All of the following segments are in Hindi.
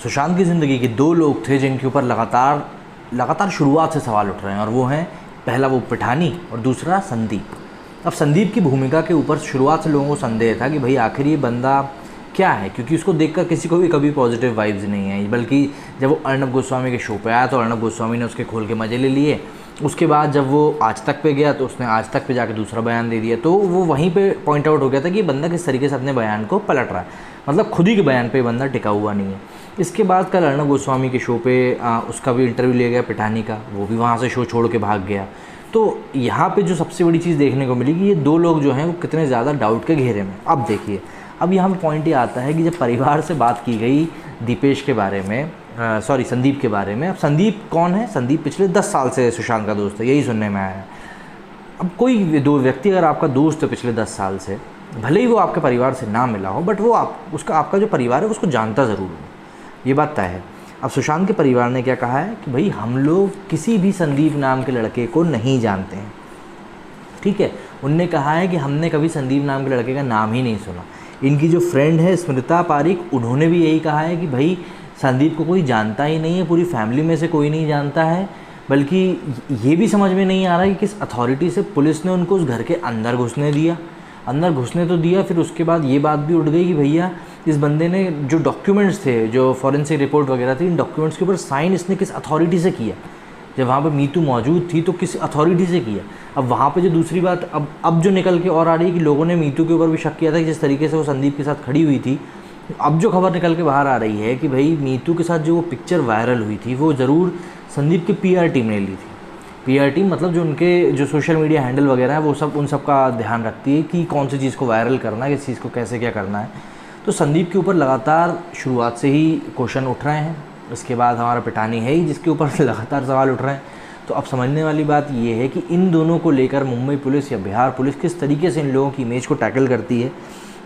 सुशांत की ज़िंदगी के दो लोग थे जिनके ऊपर लगातार शुरुआत से सवाल उठ रहे हैं, और वो हैं, पहला वो पठानी और दूसरा संदीप। अब संदीप की भूमिका के ऊपर शुरुआत से लोगों को संदेह था कि भाई आखिर ये बंदा क्या है, क्योंकि उसको देखकर किसी को भी कभी पॉजिटिव वाइब्स नहीं आई। बल्कि जब वो अर्नब गोस्वामी के शो पे आया तो अर्नब गोस्वामी ने उसके खोल के मज़े ले लिए। उसके बाद जब वो आज तक पे गया तो उसने आज तक पे जाके दूसरा बयान दे दिया, तो वो वहीं पे पॉइंट आउट हो गया था कि ये बंदा किस तरीके से अपने बयान को पलट रहा है, मतलब खुद ही के बयान पे बंदा टिका हुआ नहीं है। इसके बाद कल अर्नब गोस्वामी के शो पे उसका भी इंटरव्यू लिया गया पठानी का, वो भी वहाँ से शो छोड़ के भाग गया। तो यहाँ पे जो सबसे बड़ी चीज़ देखने को मिली कि ये दो लोग जो हैं वो कितने ज़्यादा डाउट के घेरे में। अब देखिए, अब यहाँ पे पॉइंट ये आता है कि जब परिवार से बात की गई दीपेश के बारे में, संदीप के बारे में। अब संदीप कौन है? संदीप पिछले 10 साल से सुशांत का दोस्त है, यही सुनने में आया है। अब कोई दो व्यक्ति अगर आपका दोस्त है पिछले 10 साल से, भले ही वो आपके परिवार से ना मिला हो, बट वो आपका जो परिवार है उसको जानता ज़रूर हो, ये बात तय है। अब सुशांत के परिवार ने क्या कहा है कि भाई हम लोग किसी भी संदीप नाम के लड़के को नहीं जानते हैं, ठीक है। उनने कहा है कि हमने कभी संदीप नाम के लड़के का नाम ही नहीं सुना। इनकी जो फ्रेंड है स्मृता पारिक, उन्होंने भी यही कहा है कि भाई संदीप को कोई जानता ही नहीं है, पूरी फैमिली में से कोई नहीं जानता है। बल्कि ये भी समझ में नहीं आ रहा कि किस अथॉरिटी से पुलिस ने उनको उस घर के अंदर घुसने दिया। अंदर घुसने तो दिया, फिर उसके बाद ये बात भी उठ गई कि भैया इस बंदे ने जो डॉक्यूमेंट्स थे, जो फॉरेंसिक रिपोर्ट वगैरह थी, इन डॉक्यूमेंट्स के ऊपर साइन इसने किस अथॉरिटी से किया। जब वहाँ पे मीतू मौजूद थी तो किस अथॉरिटी से किया। अब वहाँ पे जो दूसरी बात अब जो निकल के और आ रही है कि लोगों ने मीतू के ऊपर भी शक किया था कि जिस तरीके से वो संदीप के साथ खड़ी हुई थी। अब जो खबर निकल के बाहर आ रही है कि भाई मीतू के साथ जो वो पिक्चर वायरल हुई थी वो ज़रूर संदीप की PR टीम ने ली थी। PR टीम मतलब जो उनके जो सोशल मीडिया हैंडल वगैरह है वो सब उन सब का ध्यान रखती है कि कौन सी चीज़ को वायरल करना है, किस चीज़ को कैसे क्या करना है। तो संदीप के ऊपर लगातार शुरुआत से ही क्वेश्चन उठ रहे हैं। इसके बाद हमारा पठानी है ही जिसके ऊपर लगातार सवाल उठ रहे हैं। तो अब समझने वाली बात ये है कि इन दोनों को लेकर मुंबई पुलिस या बिहार पुलिस किस तरीके से इन लोगों की इमेज को टैकल करती है,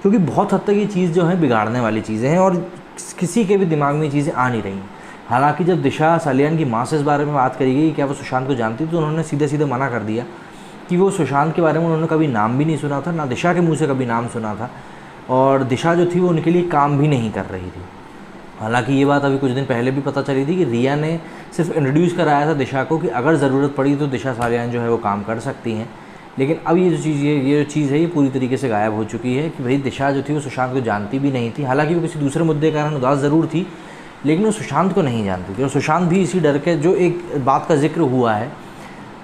क्योंकि बहुत हद तक ये चीज़ जो है बिगाड़ने वाली चीज़ें हैं और किसी के भी दिमाग में ये चीज़ें आ नहीं रही। हालांकि जब दिशा सालियान की माँ से इस बारे में बात करी गई क्या वो सुशांत को जानती, तो उन्होंने सीधे सीधे मना कर दिया कि वो सुशांत के बारे में उन्होंने कभी नाम भी नहीं सुना था, ना दिशा के मुँह से कभी नाम सुना था, और दिशा जो थी वो उनके लिए काम भी नहीं कर रही थी। हालांकि ये बात अभी कुछ दिन पहले भी पता चली थी कि रिया ने सिर्फ इंट्रोड्यूस कराया था दिशा को कि अगर ज़रूरत पड़ी तो दिशा सालियान जो है वो काम कर सकती हैं। लेकिन अब ये जो चीज़ है ये पूरी तरीके से गायब हो चुकी है कि भाई दिशा जो थी वो सुशांत को जानती भी नहीं थी। हालांकि वो किसी दूसरे मुद्दे के कारण उदास ज़रूर थी, लेकिन वो सुशांत को नहीं जानती थी। और सुशांत भी इसी डर के, जो एक बात का जिक्र हुआ है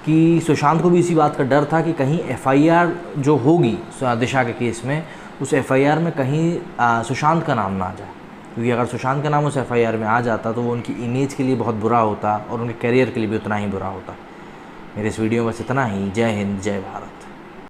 कि सुशांत को भी इसी बात का डर था कि कहीं FIR जो होगी दिशा के केस में, उस FIR में कहीं सुशांत का नाम ना आ जाए, क्योंकि अगर सुशांत का नाम उस FIR में आ जाता तो वो उनकी इमेज के लिए बहुत बुरा होता और उनके करियर के लिए भी उतना ही बुरा होता। मेरे इस वीडियो में बस इतना ही। जय हिंद, जय भारत।